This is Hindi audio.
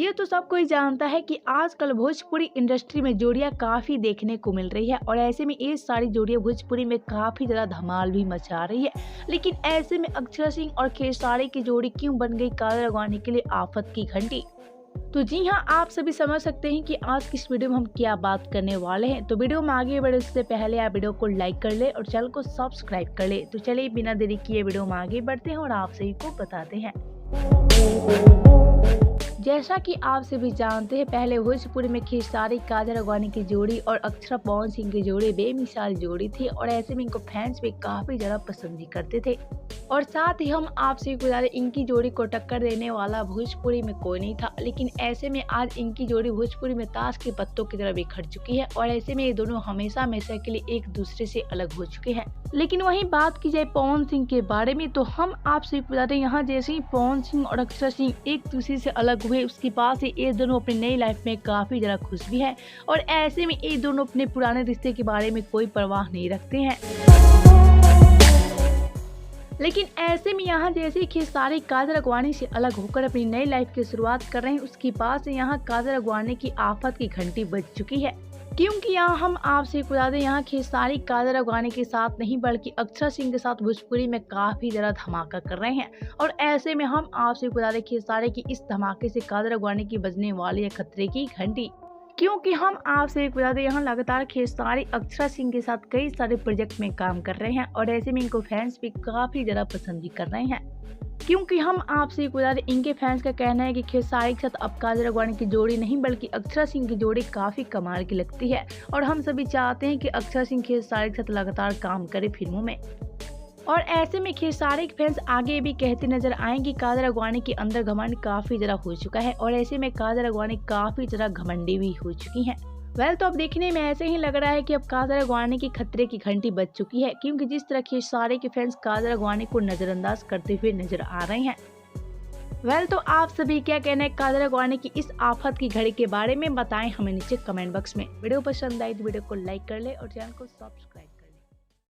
ये तो सब कोई जानता है कि आजकल भोजपुरी इंडस्ट्री में जोड़ियां काफी देखने को मिल रही है और ऐसे में ये सारी जोड़ियां भोजपुरी में काफी ज्यादा धमाल भी मचा रही है। लेकिन ऐसे में अक्षरा सिंह और खेसारी की जोड़ी क्यों बन गई काजल राघवानी के लिए आफत की घंटी। तो जी हाँ, आप सभी समझ सकते हैं कि आज की इस वीडियो में हम क्या बात करने वाले हैं। तो वीडियो में आगे बढ़ने से पहले आप वीडियो को लाइक कर ले और चैनल को सब्सक्राइब कर ले। तो चलिए बिना देरी किए वीडियो में आगे बढ़ते हैं और आप सभी को बताते हैं। जैसा कि आप सभी जानते हैं, पहले भोजपुरी में खेसारी काजल राघवानी की जोड़ी और अक्षरा पवन सिंह की जोड़ी बेमिसाल जोड़ी थी और ऐसे में इनको फैंस भी काफी ज्यादा पसंद भी करते थे। और साथ ही हम आपसे बता दें, इनकी जोड़ी को टक्कर देने वाला भोजपुरी में कोई नहीं था। लेकिन ऐसे में आज इनकी जोड़ी भोजपुरी में ताश के पत्तों की तरह बिखर चुकी है और ऐसे में ये दोनों हमेशा हमेशा के लिए एक दूसरे से अलग हो चुके हैं। लेकिन वहीं बात की जाए पवन सिंह के बारे में, तो हम आपसे बता दें, यहाँ जैसे ही पवन सिंह और अक्षरा सिंह एक दूसरे से अलग हुए, उसके बाद से ये दोनों अपनी नई लाइफ में काफी ज्यादा खुश भी है और ऐसे में ये दोनों अपने पुराने रिश्ते के बारे में कोई परवाह नहीं रखते हैं। लेकिन ऐसे में यहाँ जैसे ही खेसारी काजल राघवानी से अलग होकर अपनी नई लाइफ की शुरुआत कर रहे हैं, उसके बाद से यहाँ काजल राघवानी की आफत की घंटी बज चुकी है। क्योंकि यहाँ हम आपसे बता दें, यहाँ खेसारी काजल राघवानी के साथ नहीं बल्कि अक्षरा सिंह के साथ भोजपुरी में काफी ज्यादा धमाका कर रहे हैं और ऐसे में हम आपसे बता दें, खेसारी की इस धमाके से काजल राघवानी की बजने वाली है खतरे की घंटी। क्योंकि हम आपसे बता दें, यहाँ लगातार खेसारी अक्षरा सिंह के साथ कई सारे प्रोजेक्ट में काम कर रहे हैं और ऐसे में इनको फैंस भी काफी ज्यादा पसंद भी कर रहे हैं। क्योंकि हम आपसे बता दें, इनके फैंस का कहना है कि खेसारी के साथ अब काजल राघवानी की जोड़ी नहीं बल्कि अक्षरा सिंह की जोड़ी काफी कमाल की लगती है और हम सभी चाहते हैं कि अक्षरा सिंह खेसारी के साथ लगातार काम करे फिल्मों में। और ऐसे में खेसारी के फैंस आगे भी कहते नजर आएंगे कि काजल राघवानी के अंदर घमंड काफी ज्यादा हो चुका है और ऐसे में काजल राघवानी काफी ज्यादा घमंडी भी हो चुकी हैं। तो अब देखने में ऐसे ही लग रहा है कि अब काजल राघवानी की खतरे की घंटी बज चुकी है, क्योंकि जिस तरह खेसारी के फैंस काजल राघवानी को नजरअंदाज करते हुए नजर आ रहे हैं। तो आप सभी क्या कहना है काजल राघवानी की इस आफत की घड़ी के बारे में, बताएं हमें नीचे कमेंट बॉक्स में। वीडियो पसंद आई तो वीडियो को लाइक कर ले और चैनल को सब्सक्राइब